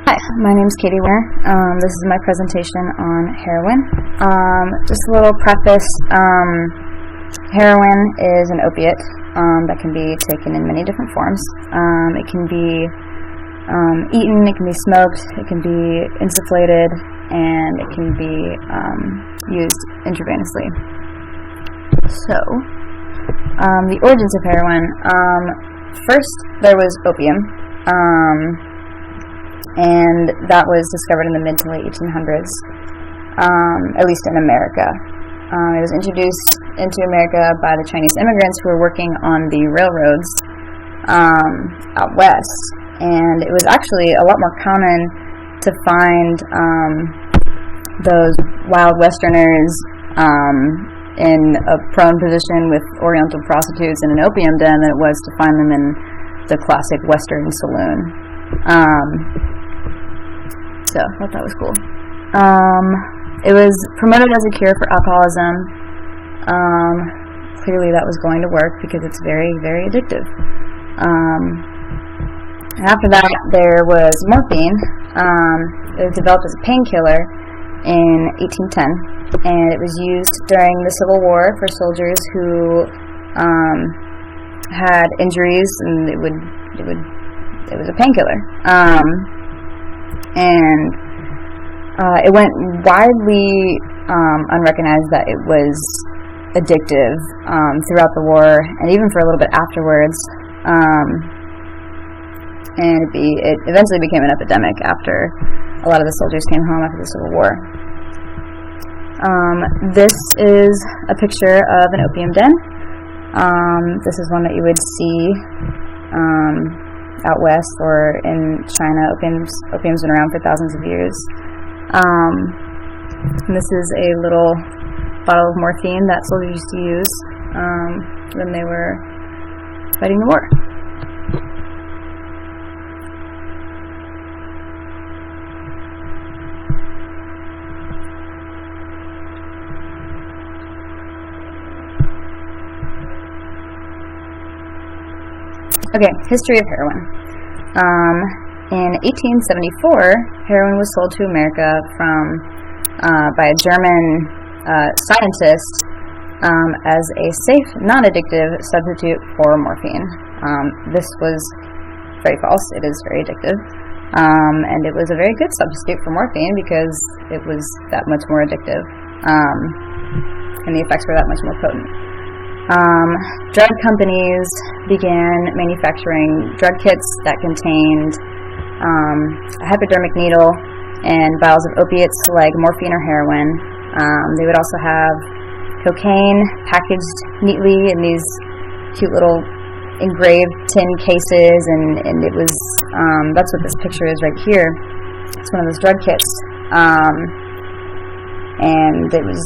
Hi, my name is Katie Winner. This is my presentation on heroin. Just a little preface. Heroin is an opiate that can be taken in many different forms. It can be eaten, it can be smoked, it can be insufflated, and it can be used intravenously. So, the origins of heroin. First, there was opium. And that was discovered in the mid to late 1800s, at least in America. It was introduced into America by the Chinese immigrants who were working on the railroads out west, and it was actually a lot more common to find those wild westerners in a prone position with oriental prostitutes in an opium den than it was to find them in the classic western saloon. So I thought that was cool. It was promoted as a cure for alcoholism. Clearly that was going to work because it's very, very addictive. After that, there was morphine. It was developed as a painkiller in 1810, and it was used during the Civil War for soldiers who had injuries, and it was a painkiller. And it went widely unrecognized that it was addictive throughout the war, and even for a little bit afterwards. And it eventually became an epidemic after a lot of the soldiers came home after the Civil War. This is a picture of an opium den. This is one that you would see out west or in China. Opium's been around for thousands of years. And this is a little bottle of morphine that soldiers used to use when they were fighting the war. Okay, history of heroin. In 1874, heroin was sold to America by a German scientist as a safe, non-addictive substitute for morphine. This was very false. It is very addictive. And it was a very good substitute for morphine because it was that much more addictive. And the effects were that much more potent. Drug companies began manufacturing drug kits that contained a hypodermic needle and vials of opiates like morphine or heroin. They would also have cocaine packaged neatly in these cute little engraved tin cases, and it was that's what this picture is right here. It's one of those drug kits, and it was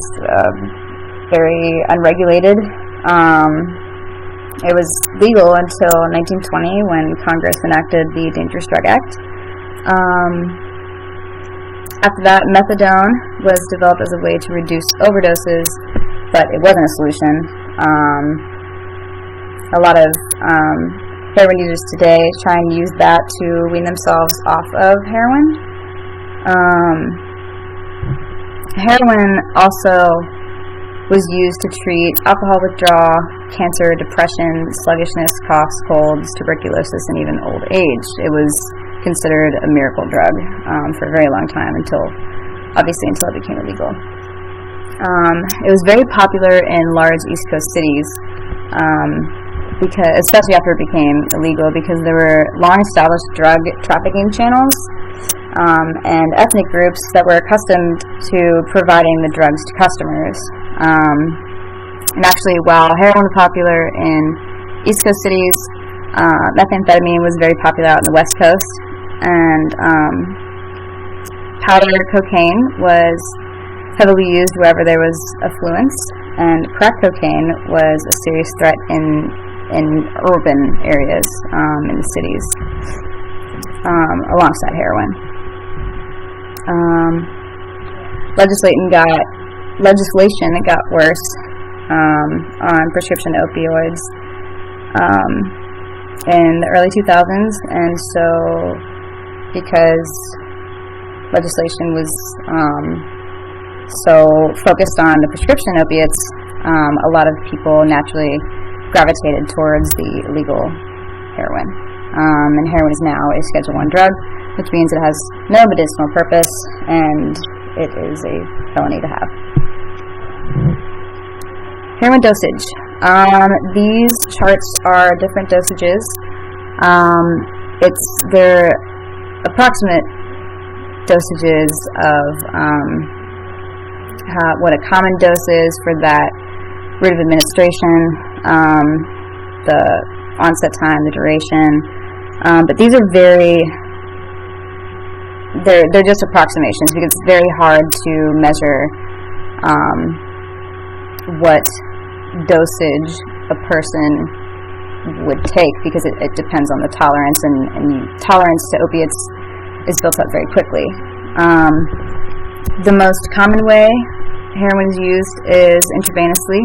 very unregulated. It was legal until 1920 when Congress enacted the Dangerous Drug Act. After that, methadone was developed as a way to reduce overdoses, but it wasn't a solution. A lot of heroin users today try and use that to wean themselves off of heroin. Heroin also was used to treat alcohol withdrawal, cancer, depression, sluggishness, coughs, colds, tuberculosis, and even old age. It was considered a miracle drug for a very long time, until it became illegal. It was very popular in large East Coast cities, especially after it became illegal, because there were long-established drug trafficking channels and ethnic groups that were accustomed to providing the drugs to customers. And actually, while heroin was popular in East Coast cities, methamphetamine was very popular out on the West Coast, and powder cocaine was heavily used wherever there was affluence, and crack cocaine was a serious threat in urban areas, in the cities, alongside heroin. Legislation got worse on prescription opioids in the early 2000s, and so because legislation was so focused on the prescription opiates, a lot of people naturally gravitated towards the illegal heroin. And heroin is now a Schedule I drug, which means it has no medicinal purpose, and it is a felony to have. Heroin dosage. These charts are different dosages. It's their approximate dosages of what a common dose is for that route of administration, the onset time, the duration. But these are they're just approximations, because it's very hard to measure what dosage a person would take, because it depends on the tolerance, and tolerance to opiates is built up very quickly. The most common way heroin is used is intravenously,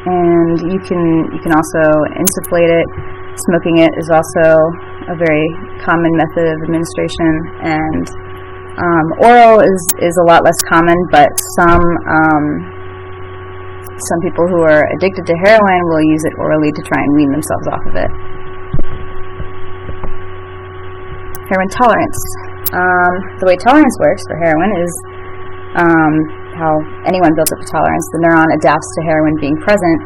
and you can also insufflate it. Smoking it is also a very common method of administration, and oral is a lot less common, but some people who are addicted to heroin will use it orally to try and wean themselves off of it. Heroin tolerance. The way tolerance works for heroin is how anyone builds up a tolerance. The neuron adapts to heroin being present,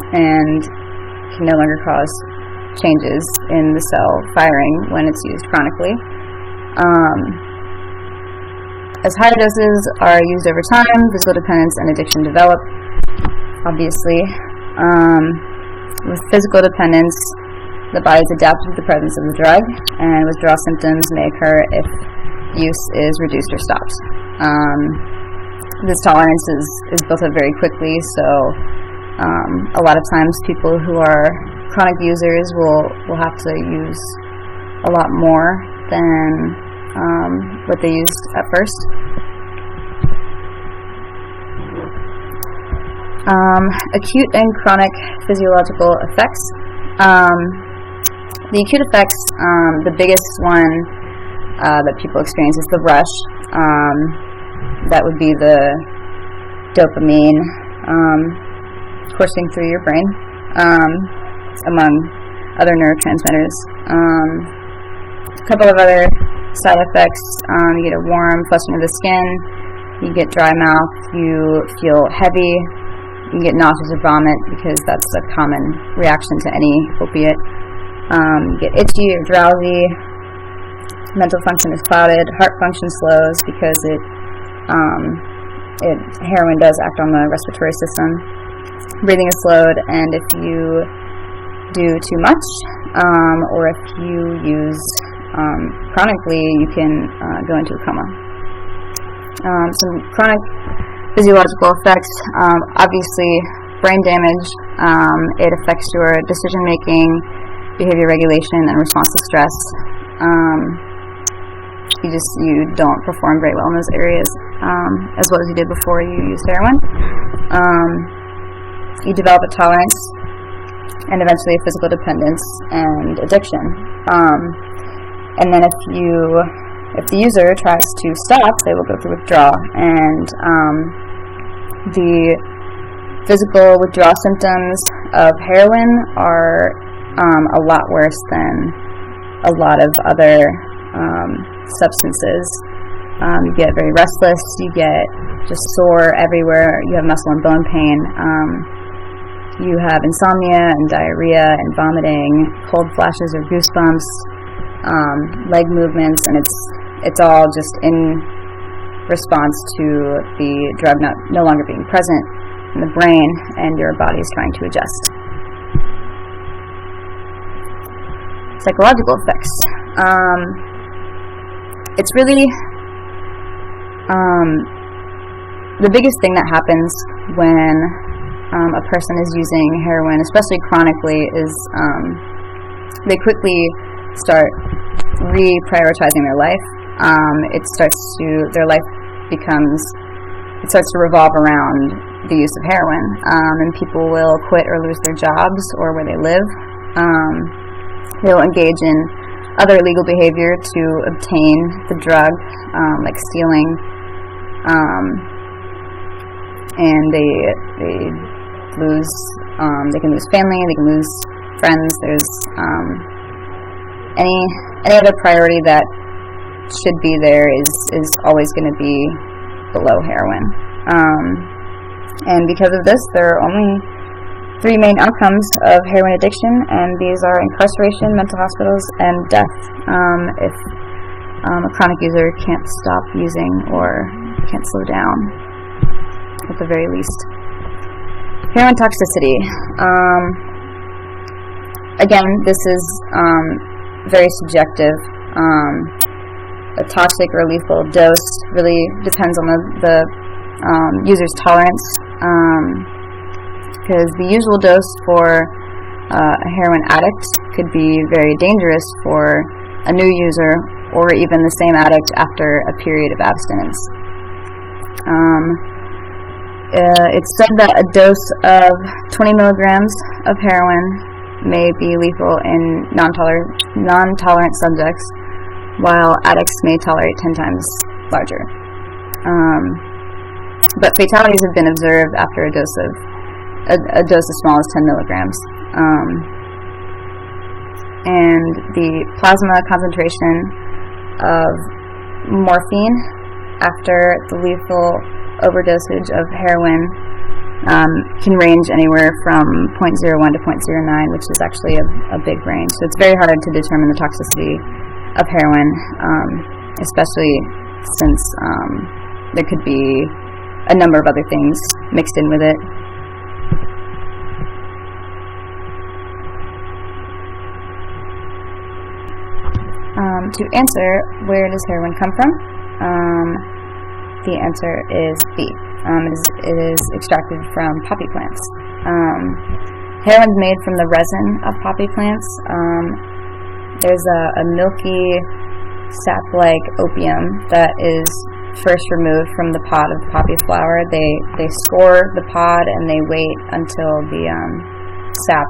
and can no longer cause changes in the cell firing when it's used chronically. As higher doses are used over time, physical dependence and addiction develop, obviously. With physical dependence, the body is adapted to the presence of the drug, and withdrawal symptoms may occur if use is reduced or stopped. This tolerance is built up very quickly, so a lot of times people who are chronic users will have to use a lot more than what they used at first. Acute and chronic physiological effects. The acute effects, the biggest one that people experience is the rush. That would be the dopamine coursing through your brain, among other neurotransmitters. A couple of other side effects: you get a warm, flushing of the skin, you get dry mouth, you feel heavy, you get nauseous or vomit, because that's a common reaction to any opiate. You get itchy or drowsy, mental function is clouded, heart function slows, because heroin does act on the respiratory system. Breathing is slowed, and if you do too much, or if you use chronically, you can go into a coma. Some chronic physiological effects, obviously brain damage. It affects your decision making, behavior regulation, and response to stress. You don't perform very well in those areas as well as you did before you used heroin. You develop a tolerance, and eventually a physical dependence and addiction. And then if the user tries to stop, they will go through withdrawal, and the physical withdrawal symptoms of heroin are a lot worse than a lot of other substances. You get very restless, you get just sore everywhere, you have muscle and bone pain, you have insomnia and diarrhea and vomiting, cold flashes or goosebumps, leg movements, and it's all just in response to the drug no longer being present in the brain, and your body is trying to adjust. Psychological effects. It's really the biggest thing that happens when a person is using heroin, especially chronically, is they quickly start reprioritizing their life. Their life starts to revolve around the use of heroin, and people will quit or lose their jobs or where they live, They'll engage in other illegal behavior to obtain the drug, like stealing, and they lose. They can lose family. They can lose friends. There's any other priority that should be there is always going to be below heroin. And because of this, there are only 3 main outcomes of heroin addiction, and these are incarceration, mental hospitals, and death if a chronic user can't stop using or can't slow down, at the very least. Heroin toxicity. Again, this is very subjective. A toxic or lethal dose really depends on the user's tolerance, because the usual dose for a heroin addict could be very dangerous for a new user or even the same addict after a period of abstinence. It's said that a dose of 20 milligrams of heroin may be lethal in non-tolerant subjects, while addicts may tolerate 10 times larger. But fatalities have been observed after a dose as small as 10 milligrams. And the plasma concentration of morphine after the lethal overdosage of heroin can range anywhere from 0.01 to 0.09, which is actually a big range. So it's very hard to determine the toxicity of heroin, especially since there could be a number of other things mixed in with it. To answer, where does heroin come from? The answer is B. It is extracted from poppy plants. Heroin is made from the resin of poppy plants. There's a milky sap-like opium that is first removed from the pod of poppy flower. They score the pod and they wait until the sap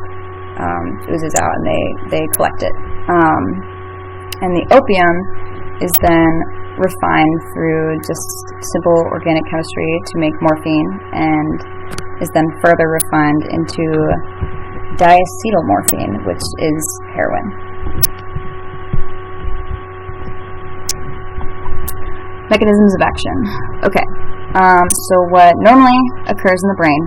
oozes out, and they collect it. And the opium is then refined through just simple organic chemistry to make morphine, and is then further refined into diacetylmorphine, which is heroin. Mechanisms of action. Okay, so what normally occurs in the brain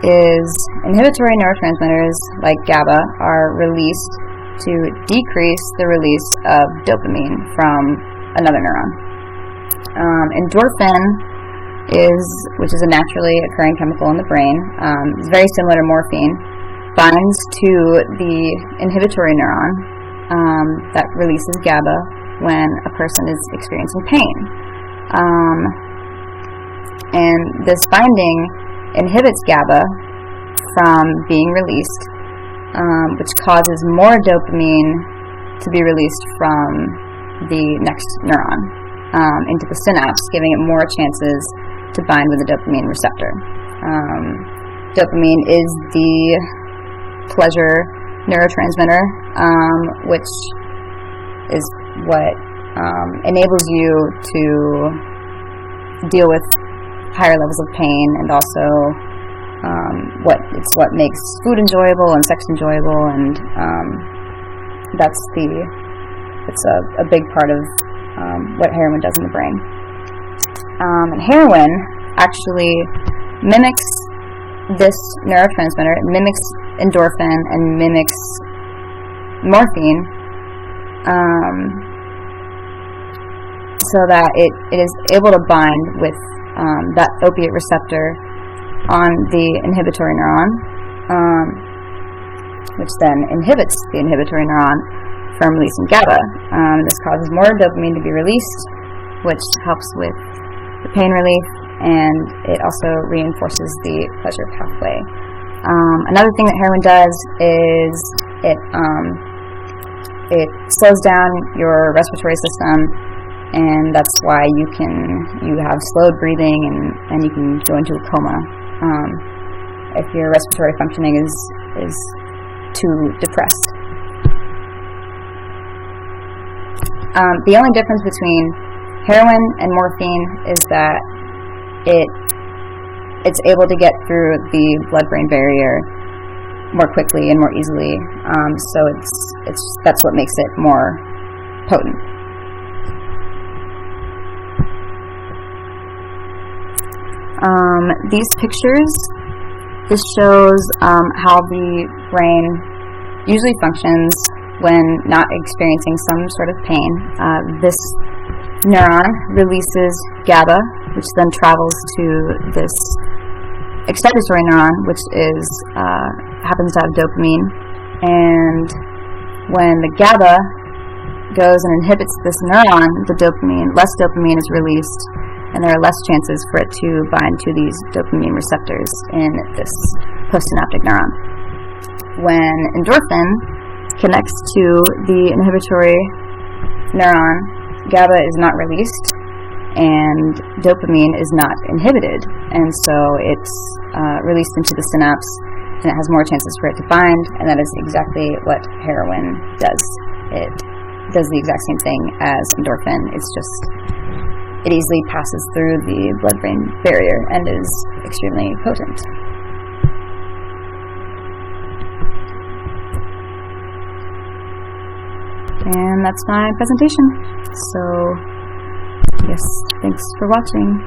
is inhibitory neurotransmitters like GABA are released to decrease the release of dopamine from another neuron. Endorphin which is a naturally occurring chemical in the brain, is very similar to morphine, binds to the inhibitory neuron that releases GABA when a person is experiencing pain. And this binding inhibits GABA from being released, which causes more dopamine to be released from the next neuron into the synapse, giving it more chances to bind with the dopamine receptor. Dopamine is the pleasure neurotransmitter, which is what enables you to deal with higher levels of pain, and also what makes food enjoyable and sex enjoyable, and it's a big part of what heroin does in the brain. And heroin actually mimics this neurotransmitter. It mimics endorphin and mimics morphine, so that it is able to bind with that opiate receptor on the inhibitory neuron, which then inhibits the inhibitory neuron from releasing GABA. This causes more dopamine to be released, which helps with the pain relief, and it also reinforces the pleasure pathway. Another thing that heroin does is it slows down your respiratory system, and that's why you have slowed breathing, and you can go into a coma if your respiratory functioning is too depressed. The only difference between heroin and morphine is that it's able to get through the blood-brain barrier more quickly and more easily. So that's what makes it more potent. These pictures, this shows how the brain usually functions when not experiencing some sort of pain. This neuron releases GABA, which then travels to this excitatory neuron, which happens to have dopamine. And when the GABA goes and inhibits this neuron, less dopamine is released, and there are less chances for it to bind to these dopamine receptors in this postsynaptic neuron. When endorphin connects to the inhibitory neuron, GABA is not released, and dopamine is not inhibited, and so it's released into the synapse, and it has more chances for it to bind, and that is exactly what heroin does. It does the exact same thing as endorphin. It's just it easily passes through the blood-brain barrier and is extremely potent. And that's my presentation. So, yes, thanks for watching.